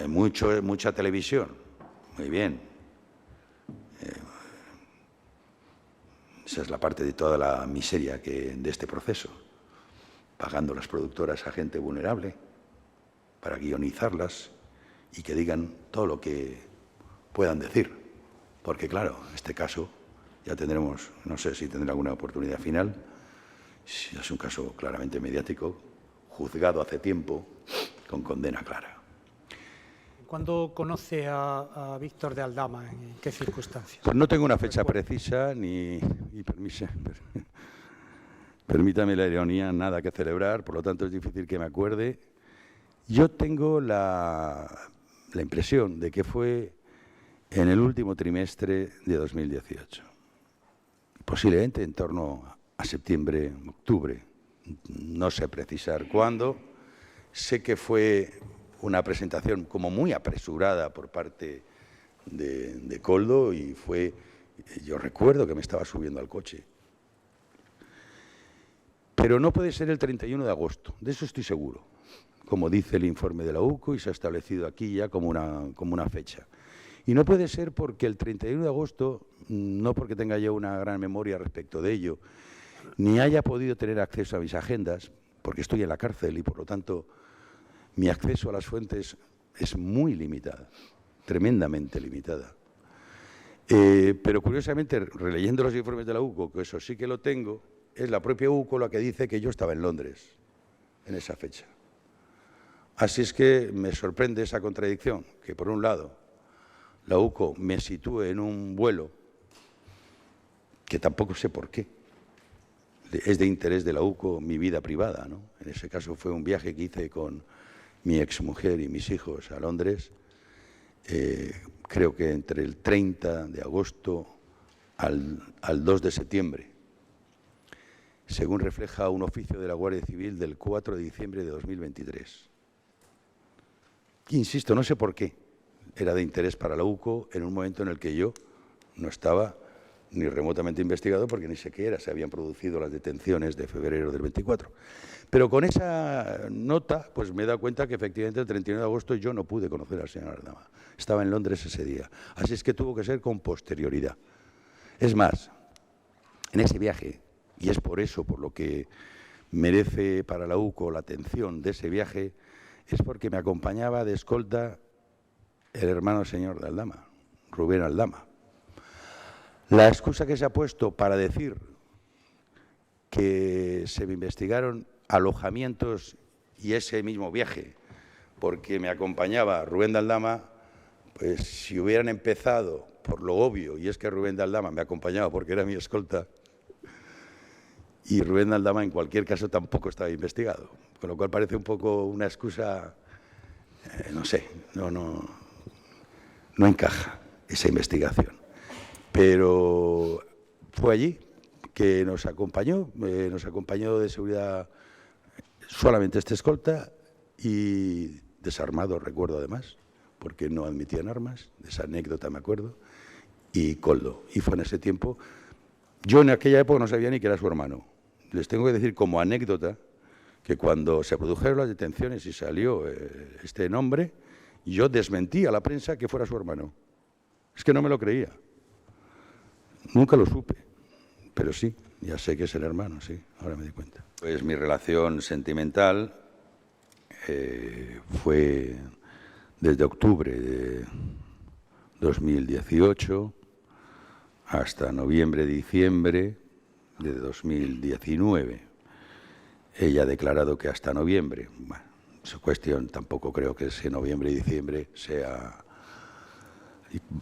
mucha televisión. Muy bien. Esa es la parte de toda la miseria de este proceso. Pagando las productoras a gente vulnerable para guionizarlas y que digan todo lo que puedan decir. Porque, claro, en este caso ya tendremos, no sé si tendrá alguna oportunidad final, si es un caso claramente mediático, juzgado hace tiempo, con condena clara. ¿Cuándo conoce a Víctor de Aldama? ¿En qué circunstancias? Pues no tengo una fecha precisa y permítame la ironía, nada que celebrar, por lo tanto es difícil que me acuerde. Yo tengo la impresión de que fue en el último trimestre de 2018, posiblemente en torno a septiembre, octubre, no sé precisar cuándo. Sé que fue una presentación como muy apresurada por parte de Koldo y yo recuerdo que me estaba subiendo al coche. Pero no puede ser el 31 de agosto, de eso estoy seguro, como dice el informe de la UCO y se ha establecido aquí ya como una fecha. Y no puede ser porque el 31 de agosto, no porque tenga yo una gran memoria respecto de ello, ni haya podido tener acceso a mis agendas, porque estoy en la cárcel y por lo tanto mi acceso a las fuentes es muy limitada, tremendamente limitada. Pero curiosamente, releyendo los informes de la UCO, que eso sí que lo tengo, es la propia UCO la que dice que yo estaba en Londres en esa fecha. Así es que me sorprende esa contradicción, que por un lado la UCO me sitúe en un vuelo que tampoco sé por qué. Es de interés de la UCO mi vida privada, ¿no? En ese caso fue un viaje que hice con mi exmujer y mis hijos a Londres, creo que entre el 30 de agosto al 2 de septiembre, según refleja un oficio de la Guardia Civil del 4 de diciembre de 2023. Insisto, no sé por qué era de interés para la UCO en un momento en el que yo no estaba ni remotamente investigado porque ni siquiera se habían producido las detenciones de febrero del 24. Pero con esa nota, pues me he dado cuenta que efectivamente el 31 de agosto yo no pude conocer al señor Aldama. Estaba en Londres ese día. Así es que tuvo que ser con posterioridad. Es más, en ese viaje, y es por eso por lo que merece para la UCO la atención de ese viaje, es porque me acompañaba de escolta el hermano señor de Aldama, Rubén Aldama. La excusa que se ha puesto para decir que se me investigaron alojamientos y ese mismo viaje, porque me acompañaba Rubén de Aldama, pues si hubieran empezado por lo obvio, y es que Rubén de Aldama me acompañaba porque era mi escolta, y Rubén de Aldama en cualquier caso tampoco estaba investigado, con lo cual parece un poco una excusa, no sé, no encaja esa investigación. Pero fue allí que nos acompañó de seguridad solamente este escolta y desarmado, recuerdo además, porque no admitían armas, de esa anécdota me acuerdo, y Koldo. Y fue en ese tiempo, yo en aquella época no sabía ni que era su hermano. Les tengo que decir como anécdota que cuando se produjeron las detenciones y salió este nombre, yo desmentí a la prensa que fuera su hermano. Es que no me lo creía. Nunca lo supe, pero sí, ya sé que es el hermano, sí, ahora me di cuenta. Pues mi relación sentimental fue desde octubre de 2018 hasta noviembre-diciembre de 2019. Ella ha declarado que hasta noviembre. Bueno, su cuestión tampoco creo que ese noviembre y diciembre sea...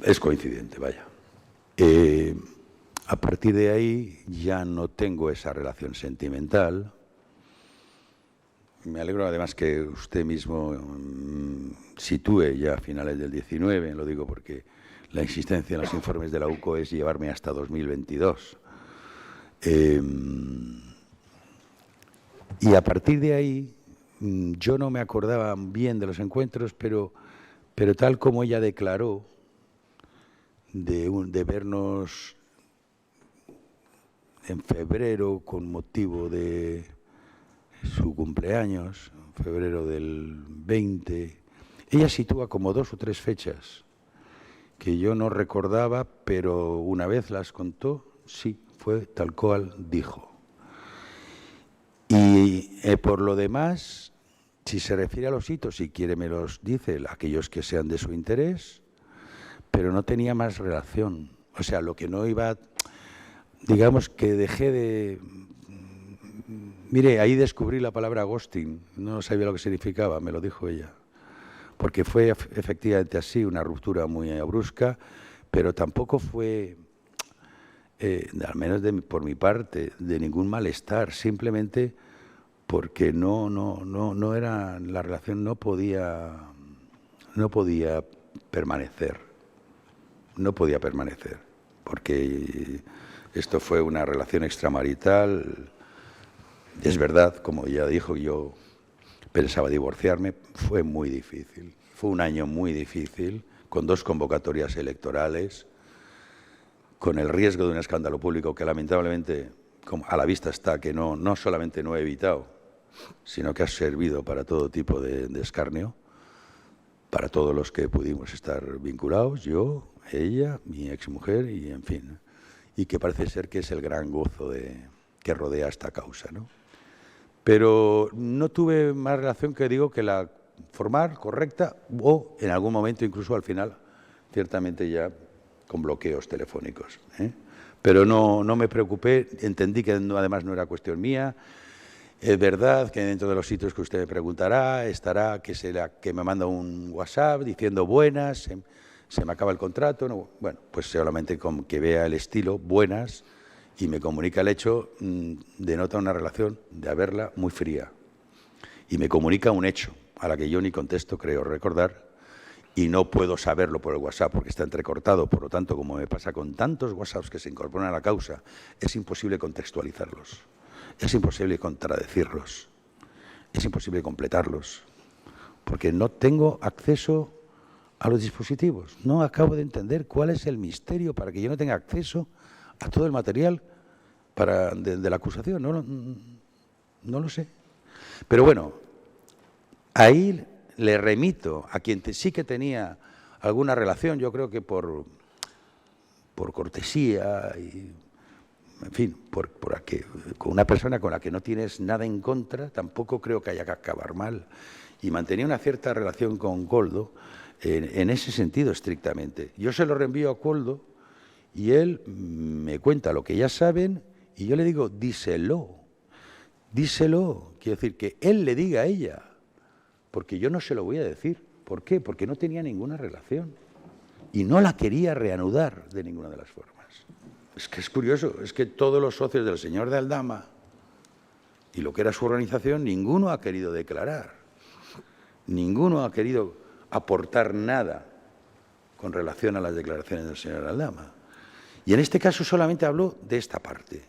Es coincidente, vaya. A partir de ahí ya no tengo esa relación sentimental. Me alegro además que usted mismo sitúe ya a finales del 19, lo digo porque la insistencia en los informes de la UCO es llevarme hasta 2022. Y a partir de ahí, yo no me acordaba bien de los encuentros, pero tal como ella declaró, de vernos en febrero con motivo de su cumpleaños, en febrero del 20, ella sitúa como 2 o 3 fechas que yo no recordaba, pero una vez las contó, sí, fue tal cual dijo. Y por lo demás, si se refiere a los hitos, si quiere me los dice, aquellos que sean de su interés, pero no tenía más relación. O sea, lo que no iba, digamos que dejé de... Mire, ahí descubrí la palabra ghosting, no sabía lo que significaba, me lo dijo ella. Porque fue efectivamente así, una ruptura muy brusca, pero tampoco fue, al menos por mi parte, de ningún malestar, simplemente porque no era, la relación no podía permanecer, porque esto fue una relación extramarital. Es verdad, como ya dijo, yo pensaba divorciarme, fue muy difícil. Fue un año muy difícil, con 2 convocatorias electorales, con el riesgo de un escándalo público que lamentablemente, como a la vista está, que no solamente no he evitado, sino que ha servido para todo tipo de escarnio, para todos los que pudimos estar vinculados, yo, ella, mi exmujer y en fin, y que parece ser que es el gran gozo que rodea esta causa, ¿no? Pero no tuve más relación que digo que la formal, correcta, o en algún momento incluso al final, ciertamente ya con bloqueos telefónicos, ¿eh? Pero no me preocupé, entendí que además no era cuestión mía. Es verdad que dentro de los sitios que usted me preguntará estará que me manda un WhatsApp diciendo buenas, se me acaba el contrato, no, bueno, pues solamente con que vea el estilo, buenas, y me comunica el hecho, denota una relación de haberla muy fría. Y me comunica un hecho, a la que yo ni contesto, creo recordar, y no puedo saberlo por el WhatsApp porque está entrecortado. Por lo tanto, como me pasa con tantos WhatsApps que se incorporan a la causa, es imposible contextualizarlos, es imposible contradecirlos, es imposible completarlos, porque no tengo acceso a los dispositivos. No acabo de entender cuál es el misterio para que yo no tenga acceso a todo el material de la acusación. No lo sé. Pero bueno, ahí le remito a quien sí que tenía alguna relación, yo creo que por cortesía y, en fin, con una persona con la que no tienes nada en contra, tampoco creo que haya que acabar mal. Y mantenía una cierta relación con Koldo en ese sentido estrictamente. Yo se lo reenvío a Koldo y él me cuenta lo que ya saben y yo le digo, díselo. Quiero decir, que él le diga a ella, porque yo no se lo voy a decir. ¿Por qué? Porque no tenía ninguna relación y no la quería reanudar de ninguna de las formas. Es que es curioso, es que todos los socios del señor de Aldama y lo que era su organización, ninguno ha querido declarar, ninguno ha querido aportar nada con relación a las declaraciones del señor Aldama. Y en este caso solamente habló de esta parte.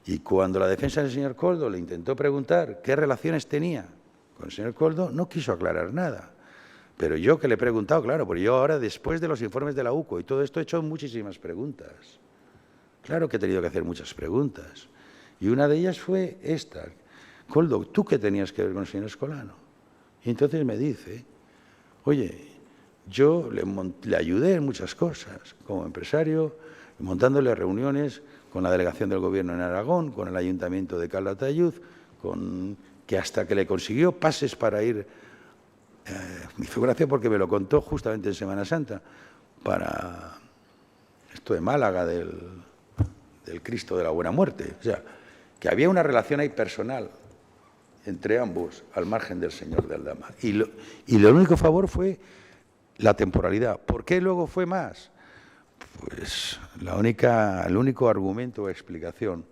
Y cuando la defensa del señor Koldo le intentó preguntar qué relaciones tenía con el señor Koldo, no quiso aclarar nada. Pero yo que le he preguntado, claro, porque yo ahora, después de los informes de la UCO y todo esto, he hecho muchísimas preguntas. Claro que he tenido que hacer muchas preguntas. Y una de ellas fue esta. Koldo, ¿tú qué tenías que ver con el señor Escolano? Y entonces me dice, oye, yo le ayudé en muchas cosas, como empresario, montándole reuniones con la delegación del gobierno en Aragón, con el ayuntamiento de Calatayud, que hasta que le consiguió pases para ir, me hizo gracia porque me lo contó justamente en Semana Santa, para esto de Málaga, del Cristo de la Buena Muerte. O sea, que había una relación ahí personal entre ambos, al margen del señor de Aldama. Y lo único favor fue la temporalidad. ¿Por qué luego fue más? Pues el único argumento o explicación,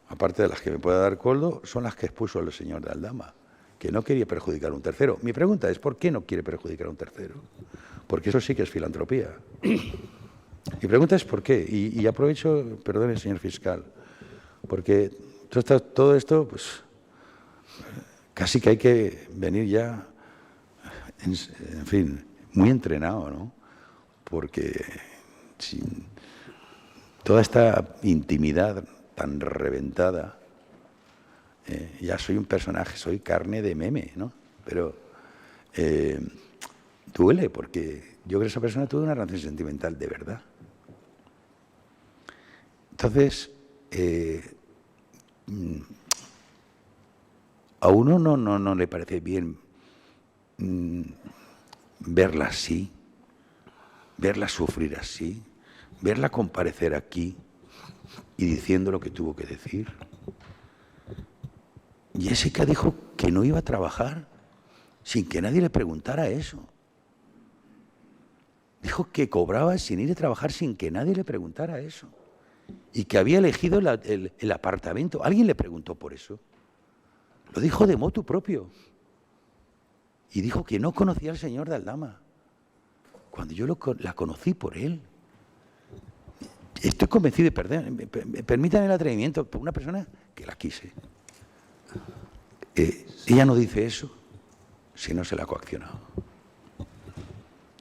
aparte de las que me pueda dar Koldo, son las que expuso el señor de Aldama, que no quería perjudicar a un tercero. Mi pregunta es, ¿por qué no quiere perjudicar a un tercero? Porque eso sí que es filantropía. Mi pregunta es ¿por qué? Y aprovecho, perdone, señor fiscal, porque todo esto, pues, casi que hay que venir ya, en fin, muy entrenado, ¿no? Porque sin toda esta intimidad tan reventada, ya soy un personaje, soy carne de meme, ¿no? Pero duele, porque yo con esa persona tuve una relación sentimental de verdad. Entonces, a uno no le parece bien verla así, verla sufrir así, verla comparecer aquí y diciendo lo que tuvo que decir. Jessica dijo que no iba a trabajar sin que nadie le preguntara eso. Dijo que cobraba sin ir a trabajar sin que nadie le preguntara eso. Y que había elegido el apartamento. ¿Alguien le preguntó por eso? Lo dijo de motu propio. Y dijo que no conocía al señor de Aldama. Cuando yo la conocí por él. Estoy convencido de perder. Permítanme el atrevimiento por una persona que la quise. Ella no dice eso si no se la ha coaccionado.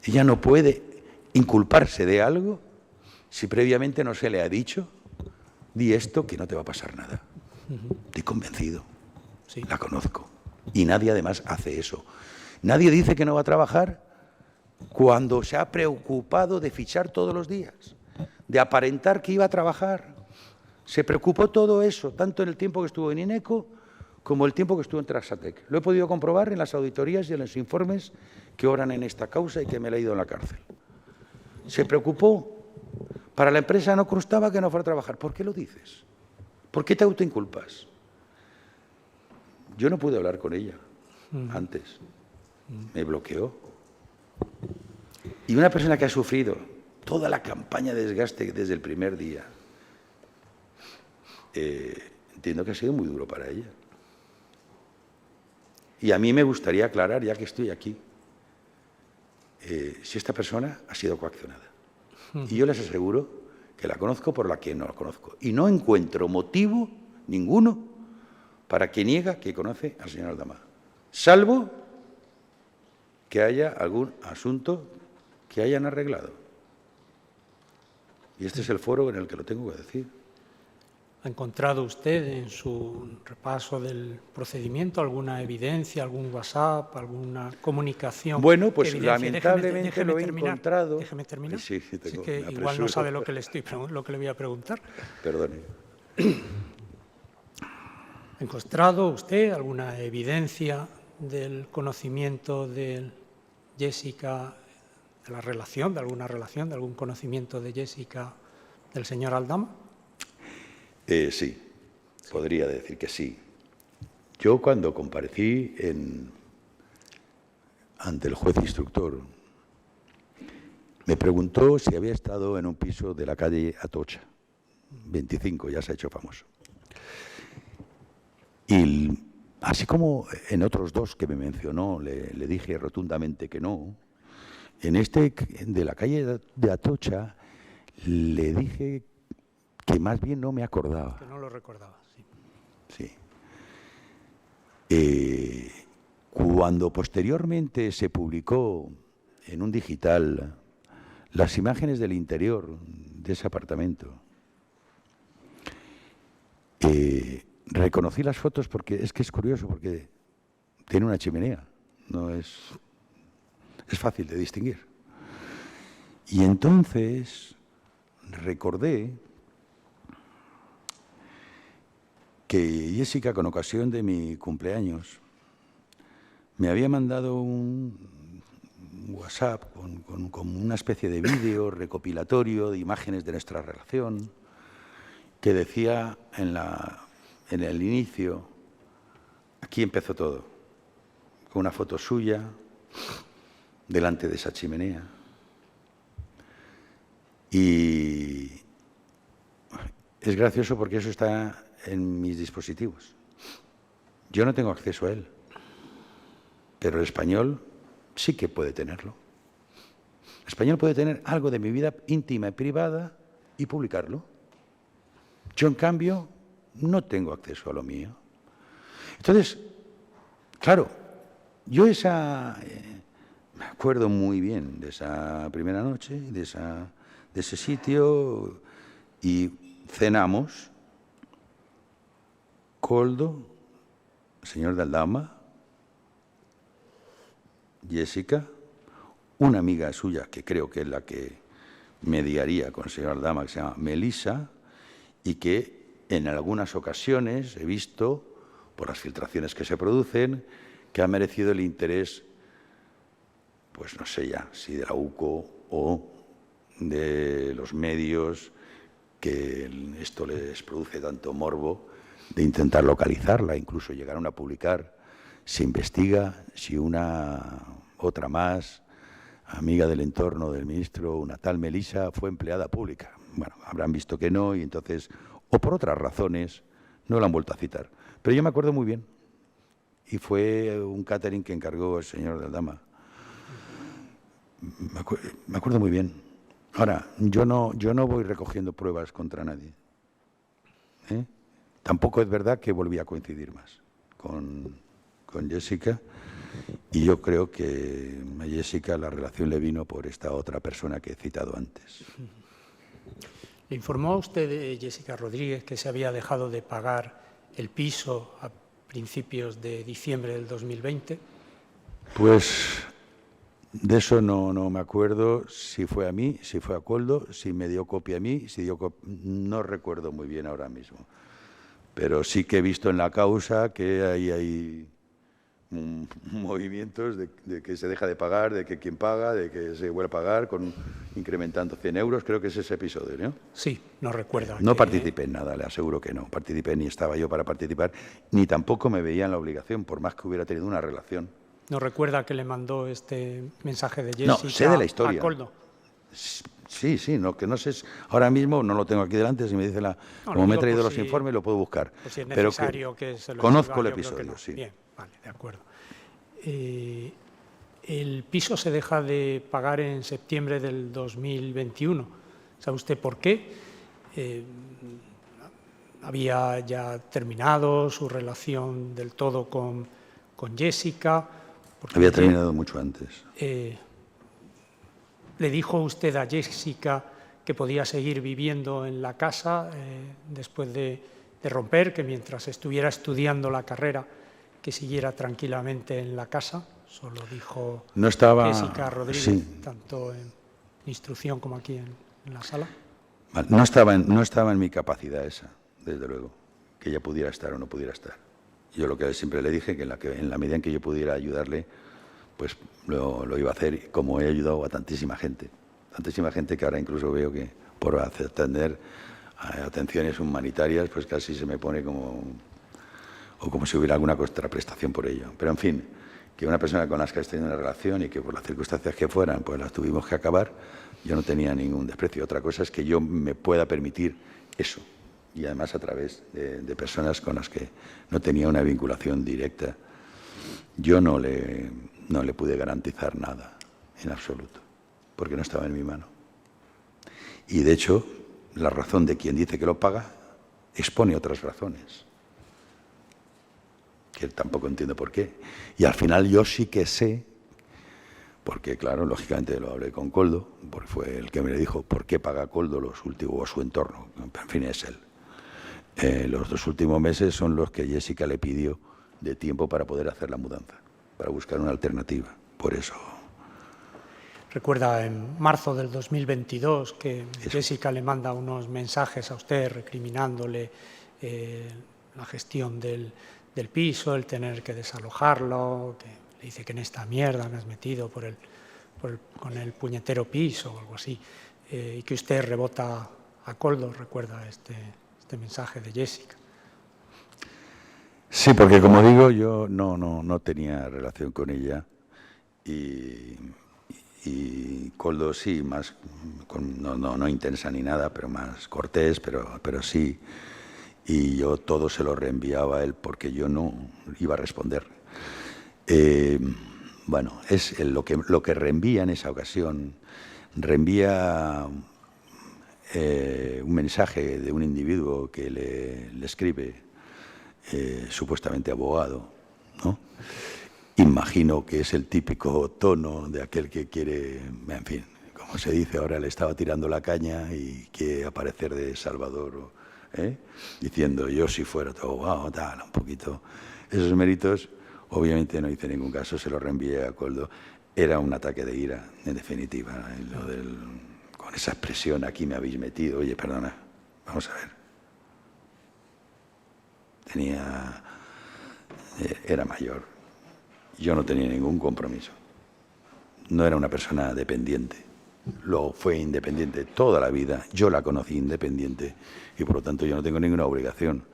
Ella no puede inculparse de algo si previamente no se le ha dicho, di esto que no te va a pasar nada. Estoy convencido. Sí. La conozco. Y nadie además hace eso. Nadie dice que no va a trabajar cuando se ha preocupado de fichar todos los días, de aparentar que iba a trabajar. Se preocupó todo eso, tanto en el tiempo que estuvo en INECO como el tiempo que estuvo en Traxatec. Lo he podido comprobar en las auditorías y en los informes que obran en esta causa y que me he leído en la cárcel. Se preocupó. Para la empresa no constaba que no fuera a trabajar. ¿Por qué lo dices? ¿Por qué te autoinculpas? Yo no pude hablar con ella antes. Me bloqueó. Y una persona que ha sufrido toda la campaña de desgaste desde el primer día, entiendo que ha sido muy duro para ella. Y a mí me gustaría aclarar, ya que estoy aquí, si esta persona ha sido coaccionada. Y yo les aseguro que la conozco por la que no la conozco. Y no encuentro motivo ninguno para que niega que conoce al señor Aldama. Salvo que haya algún asunto que hayan arreglado. Y este es el foro en el que lo tengo que decir. ¿Ha encontrado usted en su repaso del procedimiento alguna evidencia, algún WhatsApp, alguna comunicación? Bueno, pues lamentablemente lo he encontrado. Déjeme terminar. Sí, tengo, es que igual no sabe lo que le voy a preguntar. Perdone. ¿Ha encontrado usted alguna evidencia del conocimiento de Jessica, de la relación, de alguna relación, de algún conocimiento de Jessica del señor Aldama? Sí, podría decir que sí. Yo cuando comparecí ante el juez instructor, me preguntó si había estado en un piso de la calle Atocha, 25, ya se ha hecho famoso. Y así como en otros dos que me mencionó, le dije rotundamente que no, en este de la calle de Atocha le dije que más bien no me acordaba. Que no lo recordaba, sí. Sí. Cuando posteriormente se publicó en un digital las imágenes del interior de ese apartamento, reconocí las fotos porque es que es curioso, porque tiene una chimenea, no es fácil de distinguir. Y entonces recordé que Jessica, con ocasión de mi cumpleaños, me había mandado un WhatsApp con una especie de vídeo recopilatorio de imágenes de nuestra relación, que decía en el inicio, aquí empezó todo, con una foto suya delante de esa chimenea. Y es gracioso porque eso está en mis dispositivos. Yo no tengo acceso a él, pero el español sí que puede tenerlo. El español puede tener algo de mi vida íntima y privada y publicarlo. Yo, en cambio, no tengo acceso a lo mío. Entonces, claro, yo me acuerdo muy bien de esa primera noche, de ese sitio, y cenamos. Coldo, señor de Aldama, Jessica, una amiga suya, que creo que es la que mediaría con el señor Aldama, que se llama Melisa, y que en algunas ocasiones he visto, por las filtraciones que se producen, que ha merecido el interés, pues no sé ya, si de la UCO o de los medios, que esto les produce tanto morbo, de intentar localizarla, incluso llegaron a publicar, se investiga si una otra más, amiga del entorno del ministro, una tal Melisa, fue empleada pública. Bueno, habrán visto que no y entonces, o por otras razones, no la han vuelto a citar. Pero yo me acuerdo muy bien, y fue un catering que encargó el señor de Aldama. Me acuerdo muy bien. Ahora, yo no voy recogiendo pruebas contra nadie. Tampoco es verdad que volví a coincidir más con Jessica, y yo creo que a Jessica la relación le vino por esta otra persona que he citado antes. ¿Le informó a usted de Jessica Rodríguez que se había dejado de pagar el piso a principios de diciembre del 2020? Pues de eso no me acuerdo, si fue a mí, si fue a Koldo, si me dio copia a mí, no recuerdo muy bien ahora mismo. Pero sí que he visto en la causa que hay movimientos de que se deja de pagar, de que quien paga, de que se vuelve a pagar, incrementando 100 euros, creo que es ese episodio, ¿no? Sí, no recuerda. No participé en nada, le aseguro que no participé, ni estaba yo para participar, ni tampoco me veía en la obligación, por más que hubiera tenido una relación. ¿No recuerda que le mandó este mensaje de Jessica? No, sé de la historia. A Koldo? Sí, que no sé, ahora mismo no lo tengo aquí delante, si me dice como me he traído los informes lo puedo buscar. Pues si es necesario que se lo conozco el diga, episodio, no. sí. Bien, vale, de acuerdo. El piso se deja de pagar en septiembre del 2021. ¿Sabe usted por qué? ¿Había ya terminado su relación del todo con Jessica? Había terminado mucho antes. ¿Le dijo usted a Jessica que podía seguir viviendo en la casa después de romper, que mientras estuviera estudiando la carrera, que siguiera tranquilamente en la casa? Solo dijo Jessica Rodríguez, sí, tanto en instrucción como aquí en la sala. No estaba en mi capacidad esa, desde luego, que ella pudiera estar o no pudiera estar. Yo lo que siempre le dije, que en la medida en que yo pudiera ayudarle, pues lo iba a hacer, como he ayudado a tantísima gente que ahora incluso veo que por atender a atenciones humanitarias, pues casi se me pone como si hubiera alguna contraprestación por ello. Pero en fin, que una persona con la que has tenido una relación y que por las circunstancias que fueran, pues las tuvimos que acabar, yo no tenía ningún desprecio. Otra cosa es que yo me pueda permitir eso, y además a través de personas con las que no tenía una vinculación directa. Yo no le pude garantizar nada, en absoluto, porque no estaba en mi mano. Y de hecho, la razón de quien dice que lo paga expone otras razones, que tampoco entiendo por qué. Y al final yo sí que sé, porque claro, lógicamente lo hablé con Koldo, porque fue el que me dijo por qué paga Koldo los últimos, o su entorno, en fin, es él. Los 2 últimos meses son los que Jessica le pidió de tiempo para poder hacer la mudanza, para buscar una alternativa. Por eso. Recuerda en marzo del 2022 que Jessica le manda unos mensajes a usted recriminándole la gestión del piso, el tener que desalojarlo, que le dice que en esta mierda me has metido con el puñetero piso o algo así, y que usted rebota a Koldo. ¿Recuerda este mensaje de Jessica? Sí, porque como digo, yo no tenía relación con ella, y Koldo sí, más no intensa ni nada, pero más cortés, pero sí. Y yo todo se lo reenviaba a él porque yo no iba a responder. Bueno, es lo que reenvía en esa ocasión. Reenvía un mensaje de un individuo que le escribe, supuestamente abogado, ¿no? Imagino que es el típico tono de aquel que quiere, en fin, como se dice ahora, le estaba tirando la caña y quiere aparecer de Salvador, diciendo yo si fuera todo wow, tal, un poquito. Esos méritos, obviamente no hice ningún caso, se los reenvié a Koldo. Era un ataque de ira, en definitiva. Con esa expresión, aquí me habéis metido. Oye, perdona, vamos a ver. Era mayor. Yo no tenía ningún compromiso. No era una persona dependiente. Lo fue independiente toda la vida. Yo la conocí independiente y, por lo tanto, yo no tengo ninguna obligación,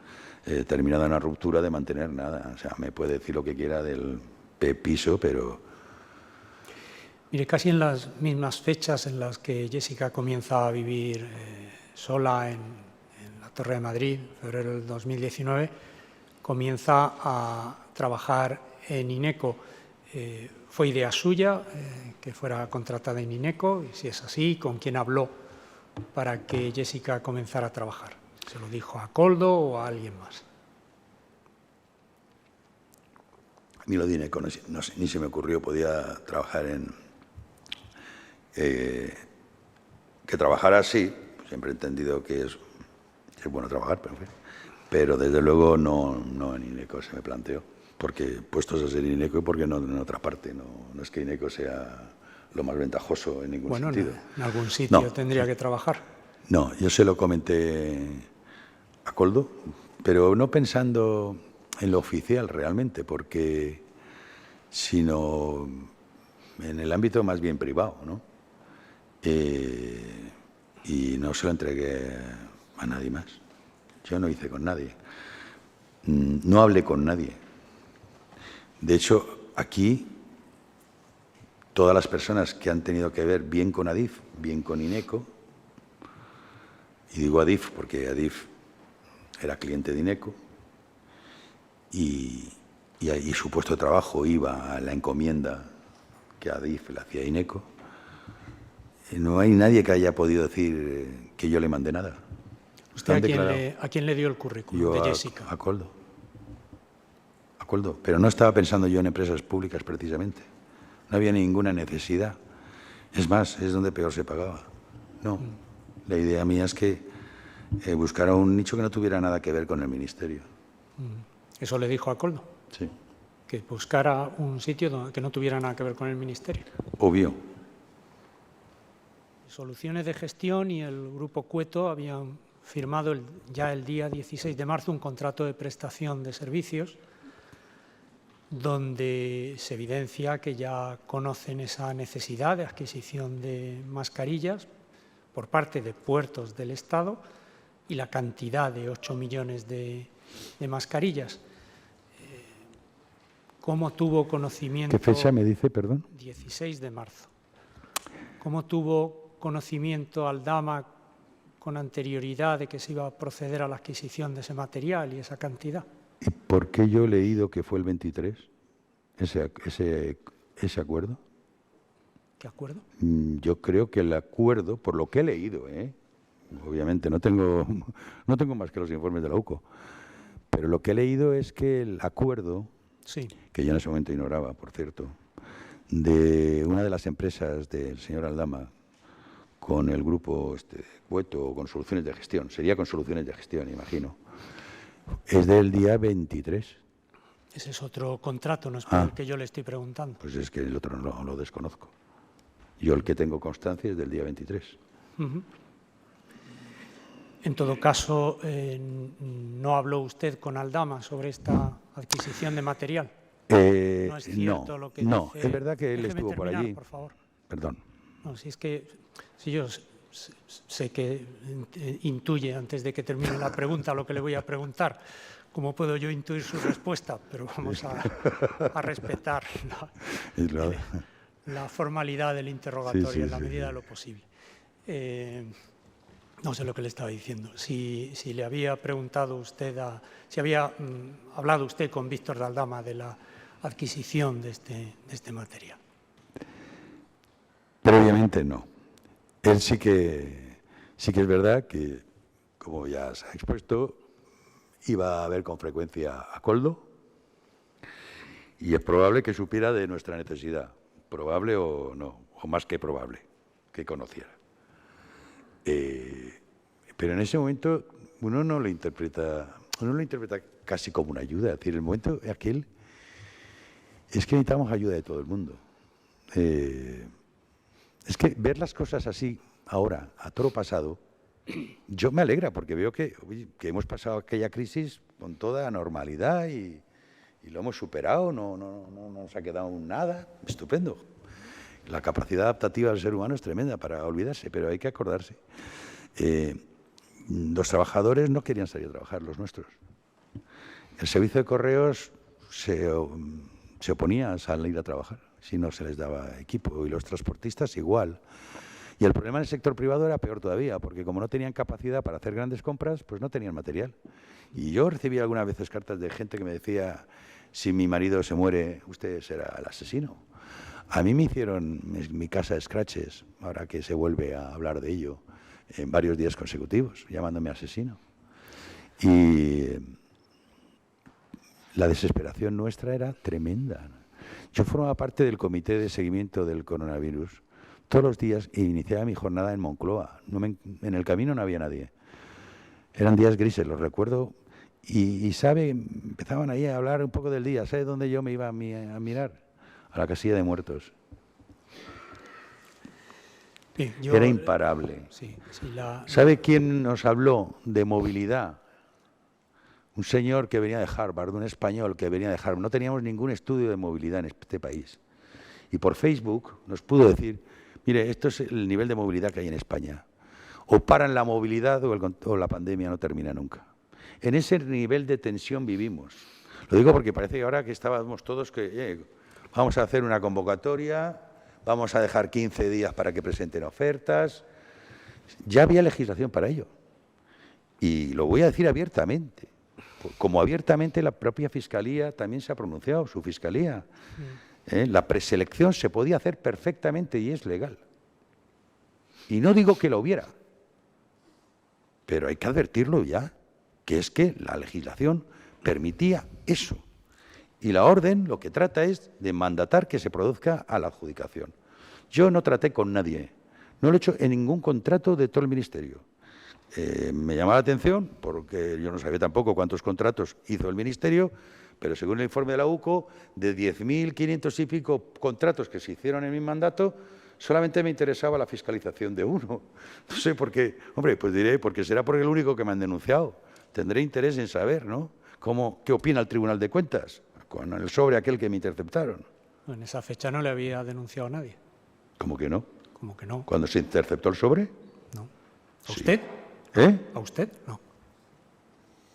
terminada una ruptura, de mantener nada. O sea, me puede decir lo que quiera del piso, pero... Mire, casi en las mismas fechas en las que Jessica comienza a vivir sola en la Torre de Madrid, febrero del 2019, comienza a trabajar en INECO. ¿Fue idea suya que fuera contratada en INECO? Y si es así, ¿con quién habló para que Jessica comenzara a trabajar? ¿Se lo dijo a Koldo o a alguien más? A mí lo de INECO ni se me ocurrió. Podía trabajar que trabajara así. Siempre he entendido que es bueno trabajar, pero desde luego no en INECO se me planteó. Porque puestos a ser INECO, y porque no en otra parte. No es que INECO sea lo más ventajoso en ningún sentido. En algún sitio tendría que trabajar. No, yo se lo comenté a Koldo, pero no pensando en lo oficial realmente, sino en el ámbito más bien privado, ¿no? Y no se lo entregué a nadie más. Yo no hice con nadie. No hablé con nadie. De hecho, aquí, todas las personas que han tenido que ver bien con Adif, bien con INECO, y digo Adif porque Adif era cliente de INECO, y su puesto de trabajo iba a la encomienda que Adif le hacía a INECO, no hay nadie que haya podido decir que yo le mandé nada. ¿Usted a quién le dio el currículum de Jessica? A Koldo. Pero no estaba pensando yo en empresas públicas precisamente. No había ninguna necesidad. Es más, es donde peor se pagaba. No. La idea mía es que buscara un nicho que no tuviera nada que ver con el ministerio. ¿Eso le dijo a Koldo? Sí. Que buscara un sitio que no tuviera nada que ver con el ministerio. Obvio. Soluciones de Gestión y el Grupo Cueto habían firmado ya el día 16 de marzo un contrato de prestación de servicios donde se evidencia que ya conocen esa necesidad de adquisición de mascarillas por parte de puertos del Estado y la cantidad de 8 millones de mascarillas. ¿Cómo tuvo conocimiento? ¿Qué fecha me dice, perdón? 16 de marzo. ¿Cómo tuvo conocimiento Aldama con anterioridad de que se iba a proceder a la adquisición de ese material y esa cantidad? ¿Y por qué yo he leído que fue el 23, ese acuerdo? ¿Qué acuerdo? Yo creo que el acuerdo, por lo que he leído, obviamente no tengo más que los informes de la UCO, pero lo que he leído es que el acuerdo, sí, que yo en ese momento ignoraba, por cierto, de una de las empresas del señor Aldama con el grupo Cueto o con Soluciones de Gestión, sería con Soluciones de Gestión, imagino, es del día 23. Ese es otro contrato, no es por el que yo le estoy preguntando. Pues es que el otro no lo desconozco. Yo el que tengo constancia es del día 23. En todo caso, ¿no habló usted con Aldama sobre esta adquisición de material? No es cierto lo que dice. No, es verdad que él Déjeme estuvo por terminar, allí. por favor. Perdón. No, si yo sé que intuye antes de que termine la pregunta lo que le voy a preguntar, ¿cómo puedo yo intuir su respuesta? Pero vamos a respetar la formalidad del interrogatorio en la medida de lo posible. No sé lo que le estaba diciendo. Si le había preguntado usted, si había hablado usted con Víctor de Aldama de la adquisición de este material. Previamente no. Él sí que es verdad que, como ya se ha expuesto, iba a ver con frecuencia a Koldo y es probable que supiera de nuestra necesidad. Probable o no, o más que probable, que conociera. Pero en ese momento uno no lo interpreta casi como una ayuda. Es decir, el momento aquel es que necesitamos ayuda de todo el mundo. Es que ver las cosas así ahora, a toro pasado, yo me alegra porque veo que hemos pasado aquella crisis con toda normalidad y lo hemos superado, no nos ha quedado nada. Estupendo. La capacidad adaptativa del ser humano es tremenda para olvidarse, pero hay que acordarse. Los trabajadores no querían salir a trabajar, los nuestros. El servicio de correos se oponía a salir a trabajar si no se les daba equipo, y los transportistas igual. Y el problema en el sector privado era peor todavía, porque como no tenían capacidad para hacer grandes compras, pues no tenían material. Y yo recibí algunas veces cartas de gente que me decía, si mi marido se muere, usted será el asesino. A mí me hicieron en mi casa scratches, ahora que se vuelve a hablar de ello, en varios días consecutivos, llamándome asesino. Y la desesperación nuestra era tremenda. Yo formaba parte del comité de seguimiento del coronavirus todos los días e iniciaba mi jornada en Moncloa. En el camino no había nadie. Eran días grises, los recuerdo. Y sabe, empezaban ahí a hablar un poco del día. ¿Sabe dónde yo me iba a mirar? A la casilla de muertos. Bien, era imparable. Sí, ¿Sabe quién nos habló de movilidad? Un señor que venía de Harvard, un español que venía de Harvard. No teníamos ningún estudio de movilidad en este país. Y por Facebook nos pudo decir, mire, esto es el nivel de movilidad que hay en España. O paran la movilidad o la pandemia no termina nunca. En ese nivel de tensión vivimos. Lo digo porque parece que ahora que estábamos todos que vamos a hacer una convocatoria, vamos a dejar 15 días para que presenten ofertas. Ya había legislación para ello. Y lo voy a decir abiertamente. Como abiertamente la propia Fiscalía también se ha pronunciado, su Fiscalía. La preselección se podía hacer perfectamente y es legal. Y no digo que lo hubiera, pero hay que advertirlo ya, que es que la legislación permitía eso. Y la orden lo que trata es de mandatar que se produzca a la adjudicación. Yo no traté con nadie, no lo he hecho en ningún contrato de todo el Ministerio. Me llamaba la atención, porque yo no sabía tampoco cuántos contratos hizo el Ministerio, pero según el informe de la UCO, de 10.500 y pico contratos que se hicieron en mi mandato, solamente me interesaba la fiscalización de uno. No sé por qué. Hombre, pues diré, porque será porque el único que me han denunciado. Tendré interés en saber, ¿no? ¿Qué opina el Tribunal de Cuentas con el sobre aquel que me interceptaron? En esa fecha no le había denunciado a nadie. ¿Cómo que no? ¿Cómo que no? ¿Cuándo se interceptó el sobre? No. ¿A usted? ¿A usted? No.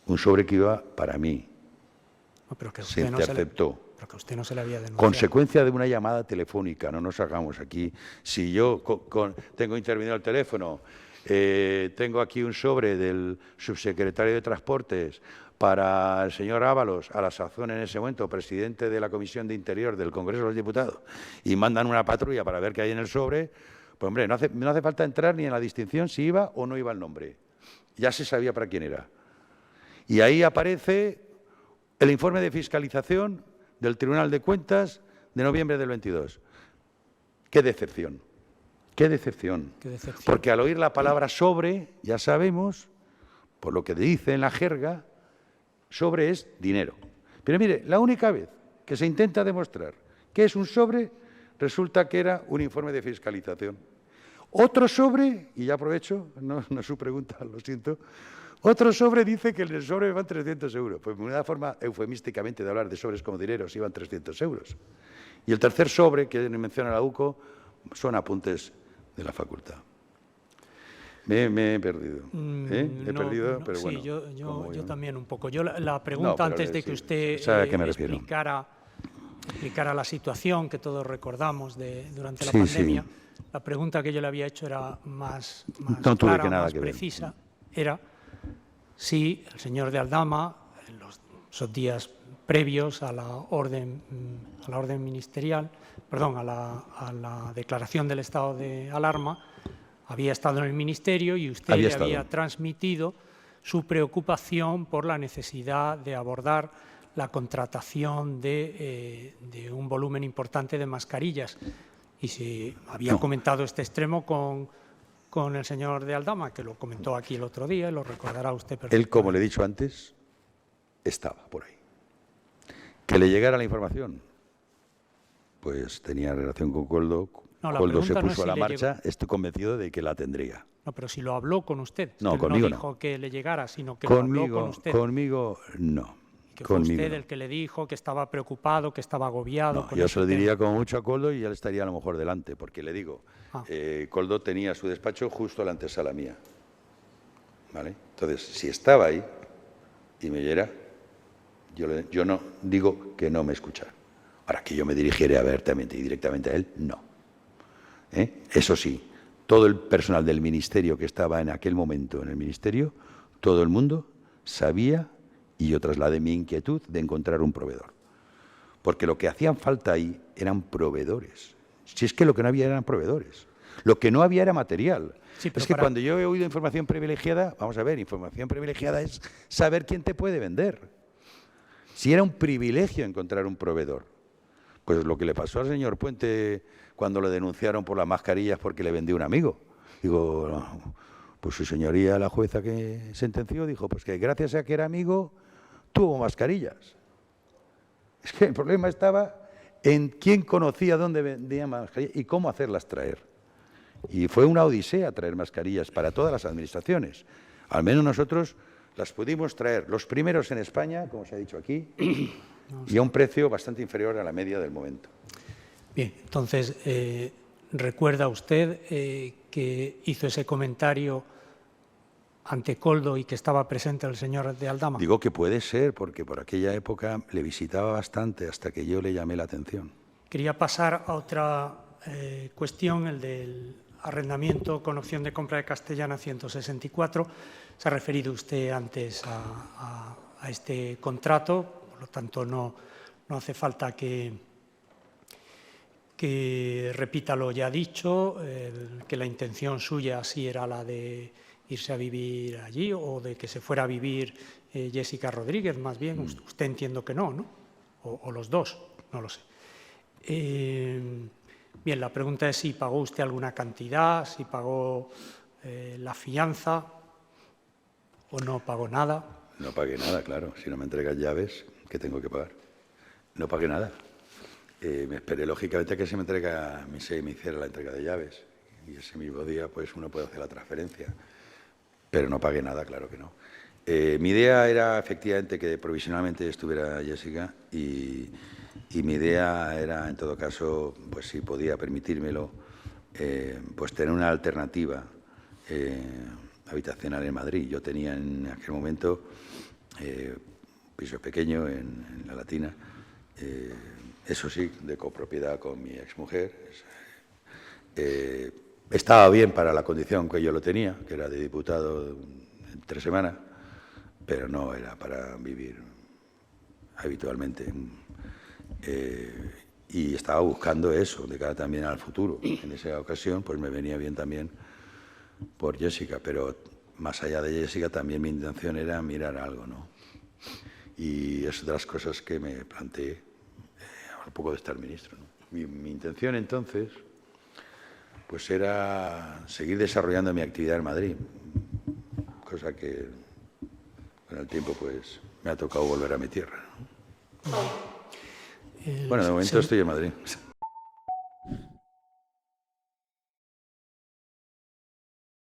Un sobre que iba para mí. No, pero que se interceptó. Pero que a usted no se le había denunciado. Consecuencia de una llamada telefónica, no nos hagamos aquí. Si yo tengo intervenido el teléfono, tengo aquí un sobre del subsecretario de Transportes para el señor Ábalos, a la sazón en ese momento, presidente de la Comisión de Interior del Congreso de los Diputados, y mandan una patrulla para ver qué hay en el sobre, pues hombre, no hace falta entrar ni en la distinción si iba o no iba el nombre. Ya se sabía para quién era. Y ahí aparece el informe de fiscalización del Tribunal de Cuentas de noviembre del 22. ¡Qué decepción! ¡Qué decepción! ¡Qué decepción! Porque al oír la palabra sobre, ya sabemos, por lo que dice en la jerga, sobre es dinero. Pero mire, la única vez que se intenta demostrar que es un sobre, resulta que era un informe de fiscalización. Otro sobre, y ya aprovecho, no es su pregunta, lo siento, otro sobre dice que en el sobre van 300 euros. Pues una forma eufemísticamente de hablar de sobres como dinero, si van 300 euros. Y el tercer sobre, que menciona la UCO, son apuntes de la facultad. Me he perdido. He perdido, pero sí, bueno. Yo también un poco. Yo la pregunta antes de que usted explicara la situación que todos recordamos durante la pandemia, la pregunta que yo le había hecho era más clara, más precisa, era si el señor de Aldama, en esos días previos a la orden ministerial, perdón, a la declaración del estado de alarma, había estado en el Ministerio y usted le había transmitido su preocupación por la necesidad de abordar la contratación de un volumen importante de mascarillas. Y se había comentado este extremo con el señor de Aldama, que lo comentó aquí el otro día, y lo recordará usted perfectamente. Él, como le he dicho antes, estaba por ahí. Que le llegara la información, pues tenía relación con Koldo. No, la Koldo se pregunta no es puso a si la le marcha, llegó. estoy convencido de que la tendría. No, pero si lo habló con usted. No, Usted conmigo no dijo que le llegara, sino que lo habló con usted. Conmigo no. Y que fue Conmigo usted no. el que le dijo que estaba preocupado, que estaba agobiado No, con yo ese se lo diría tema. como mucho a Koldo y él estaría a lo mejor delante, porque le digo, Ah. Koldo tenía su despacho justo a la antesala mía. ¿Vale? Entonces, si estaba ahí y me oyera, yo no digo que no me escuchara. Ahora, que yo me dirigiera abiertamente y directamente a él, no. Eso sí, todo el personal del ministerio que estaba en aquel momento en el ministerio, todo el mundo sabía, y yo trasladé mi inquietud de encontrar un proveedor. Porque lo que hacían falta ahí eran proveedores. Si es que lo que no había eran proveedores. Lo que no había era material. Sí, es que cuando yo he oído información privilegiada, vamos a ver, información privilegiada es saber quién te puede vender. Si era un privilegio encontrar un proveedor. Pues lo que le pasó al señor Puente cuando lo denunciaron por las mascarillas porque le vendió un amigo. Digo, no, pues su señoría, la jueza que sentenció, dijo pues que gracias a que era amigo, tuvo mascarillas. Es que el problema estaba en quién conocía dónde vendían mascarillas y cómo hacerlas traer. Y fue una odisea traer mascarillas para todas las administraciones. Al menos nosotros las pudimos traer, los primeros en España, como se ha dicho aquí, y a un precio bastante inferior a la media del momento. Bien, entonces, ¿recuerda usted que hizo ese comentario ante Koldo y que estaba presente el señor de Aldama? Digo que puede ser, porque por aquella época le visitaba bastante hasta que yo le llamé la atención. Quería pasar a otra cuestión, el del arrendamiento con opción de compra de Castellana 164. Se ha referido usted antes a este contrato, por lo tanto no hace falta que repita lo ya dicho, que la intención suya sí era la de irse a vivir allí o de que se fuera a vivir Jessica Rodríguez, más bien. Usted entiendo que no, ¿no? O los dos, no lo sé. Bien, la pregunta es si pagó usted alguna cantidad, si pagó la fianza o no pagó nada. No pagué nada, claro. Si no me entregas llaves, ¿qué tengo que pagar? No pagué nada. Me esperé, lógicamente, a que se me hiciera la entrega de llaves. Y ese mismo día, pues, uno puede hacer la transferencia. Pero no pagué nada, claro que no. Mi idea era, efectivamente, que provisionalmente estuviera Jessica y mi idea era, en todo caso, pues si podía permitírmelo, pues tener una alternativa habitacional en Madrid. Yo tenía en aquel momento un piso pequeño en La Latina, eso sí, de copropiedad con mi exmujer. Estaba bien para la condición que yo lo tenía, que era de diputado en 3 semanas, pero no era para vivir habitualmente. Y estaba buscando eso, de cara también al futuro. En esa ocasión, pues me venía bien también por Jessica, pero más allá de Jessica también mi intención era mirar algo, ¿no? Y es de las cosas que me planteé al poco de estar ministro, ¿no? Mi intención entonces, pues era seguir desarrollando mi actividad en Madrid, cosa que con el tiempo pues me ha tocado volver a mi tierra, ¿no? Bueno, de momento estoy en Madrid.